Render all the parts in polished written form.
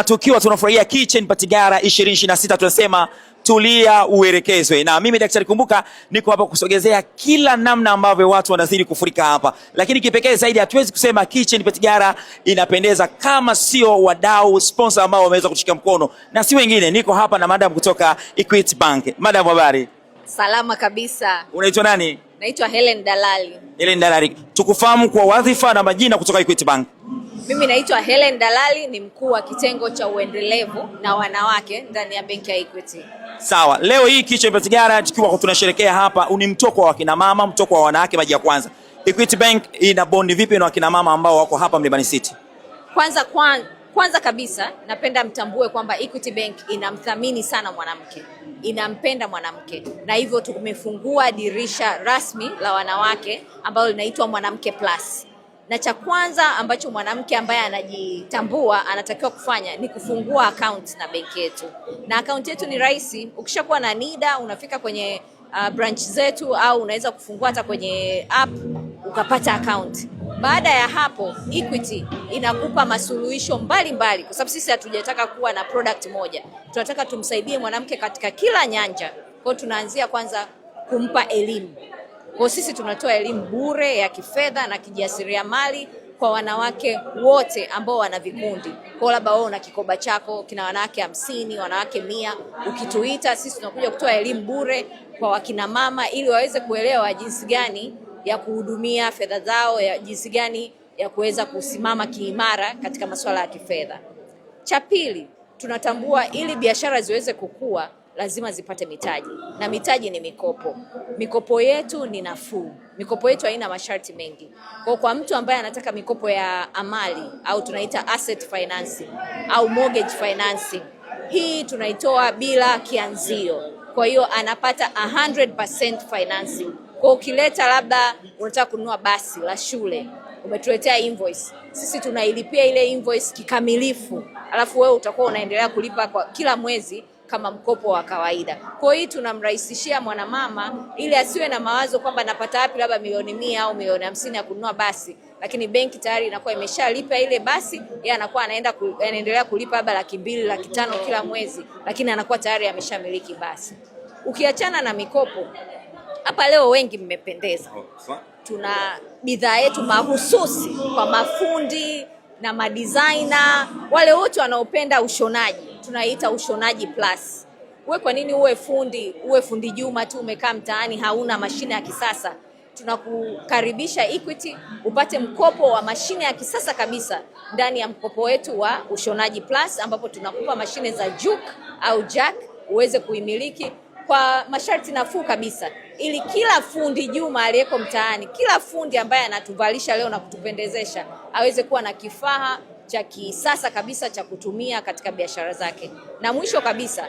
Tukiwa tunafurahia Kitchen Party Gala 2026 tunasema tulia uelekezwe. Na mimi Daktari Kumbuka niko hapa kusogezea kila namna ambavyo watu wanazidi kufurika hapa. Lakini kipekee zaidi hatuwezi kusema Kitchen Party Gala inapendeza kama sio wadau sponsor ambao wameweza kushika mkono. Na si wengine, niko hapa na madam kutoka Equity Bank. Madam, habari? Salama kabisa. Unaitwa nani? Naitwa Helen Dalali. Helen Dalali. Tukufahamu kwa wadhifa na majina kutoka Equity Bank. Mimi naitwa Helen Dalali, ni mkuu wa kitengo cha uendelevu na wanawake ndani ya benki ya Equity. Sawa, leo hii Kitchen Party Gala tukiwa tunasherehekea hapa, ni mtoko wa kina mama, mtoko wa wanawake maji ya kwanza. Equity Bank ina bondi vipi na wakina mama ambao wako hapa Mlimani City? Kwanza kabisa napenda mtambue kwamba Equity Bank inamthamini sana mwanamke, inampenda mwanamke, na hivyo tumefungua dirisha rasmi la wanawake ambalo linaitwa Mwanamke Plus. Na cha kwanza ambacho mwanamke ambaye anajitambua anatakiwa kufanya ni kufungua account na benki yetu. Na account yetu ni rahisi, ukishakuwa na NIDA unafika kwenye branch zetu, au unaweza kufungua hata kwenye app ukapata account. Baada ya hapo Equity inakupa masuluhisho mbalimbali, kwa sababu sisi hatujataka kuwa na product moja. Tunataka tumsaidie mwanamke katika kila nyanja. Kwa hiyo tunaanzia kwanza kumpa elimu. Kwa sisi tunatoa elimu bure ya kifedha na kijasiriamali kwa wanawake wote ambao wana vikundi. Kwa labda wewe una kikoba chako kina wanawake 50, wanawake 100, ukituita sisi tunakuja kutoa elimu bure kwa wakina mama ili waweze kuelewa jinsi gani ya kuhudumia fedha zao, ya jinsi gani ya kuweza kusimama kiimara katika masuala ya kifedha. Cha pili, tunatambua ili biashara ziweze kukua lazima zipate mitaji, na mitaji ni mikopo. Mikopo yetu ni nafuu. Mikopo yetu haina masharti mengi. Kwa mtu ambaye anataka mikopo ya amali au tunaita asset financing au mortgage financing, hii tunaitoa bila kianzio. Kwa hiyo anapata 100% financing. Kwa ukileta labda unataka kununua basi la shule, umetuletea invoice, sisi tunailipia ile invoice kikamilifu, alafu wewe utakuwa unaendelea kulipa kwa kila mwezi kama mkopo wa kawaida. Kwa hiyo tunamrahisishia mwanamama ili asiwe na mawazo kwamba napata wapi labda milioni 100 au milioni 50 ya kununua basi, lakini benki tayari inakuwa imeshalipa ile basi, yeye anakuwa anaendelea kulipa labda 200,000, 500,000 kila mwezi, lakini anakuwa tayari ameshamiliki basi. Ukiachana na mikopo, hapa leo wengi mmependeza. Tuna bidhaa yetu mahususi kwa mafundi na madesigner, wale wote wanaopenda ushonaji. Tunaita ushonaji plus. Wewe kwa nini uwe fundi Juma tu umekaa mtaani hauna mashine ya kisasa? Tunakukaribisha Equity upate mkopo wa mashine ya kisasa kabisa ndani ya mkopo wetu wa ushonaji plus, ambapo tunakupa mashine za juk au jack uweze kuimiliki kwa masharti nafuu kabisa, ili kila fundi Juma aliyeko mtaani, kila fundi ambaye anatuvalisha leo na kutupendezesha aweze kuwa na kifaa cha kisasa kabisa cha kutumia katika biashara zake. Na mwisho kabisa,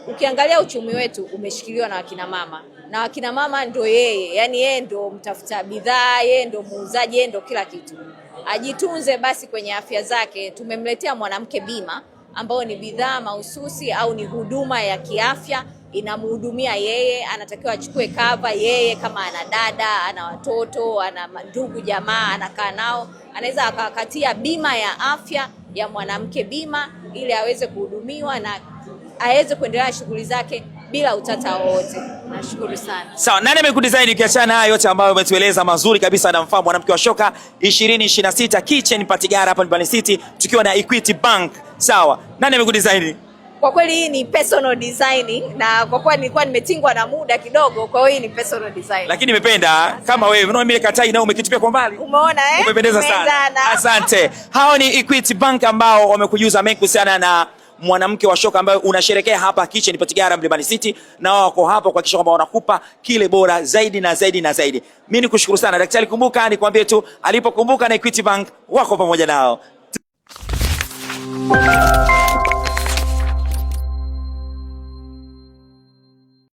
ukiangalia uchumi wetu umeshikiliwa na wakina mama, na wakina mama ndo yeye, yani yeye ndo mtafuta bidhaa, yeye ndo muuzaji, yeye ndo kila kitu. Ajitunze basi kwenye afya zake. Tumemletea Mwanamke Bima ambao ni bidhaa mahususi au ni huduma ya kiafya, inamhudumia yeye. Anatakiwa achukue cover yeye, kama ana dada, ana watoto, ana ndugu jamaa anakaa nao, anaweza akakatia bima ya afya ya Mwanamke Bima ili aweze kuhudumiwa na aweze kuendelea shughuli zake bila utata wowote. Nashukuru sana. Sawa, nani amekudesign ukiachana haya yote ambayo umetueleza mazuri kabisa, anamfahamu mwanamke wa shoka 2026 Kitchen Party Gala hapa Mlimani City tukiwa na Equity Bank. Sawa, nani amekudesign? Kwa kweli hii ni personal designing, na kwa kuwa nilikuwa nimetingwa na muda kidogo, kwa hiyo hii ni personal design. Lakini nimependa kama wewe, unaona mimi katai na umekitupia kwa mbali. Umeona Umependeza sana. Asante. Hao ni Equity Bank ambao wamekujuza mengi kuhusiana na mwanamke wa shoka ambaye unasherekea hapa Kitchen Party Gala Mlimani City, na wako hapa kuhakikisha kwamba wanakupa kile bora zaidi na zaidi na zaidi. Mimi nikushukuru sana Daktari Kumbuka, nikwambie tu alipokumbuka na Equity Bank wako pamoja nao.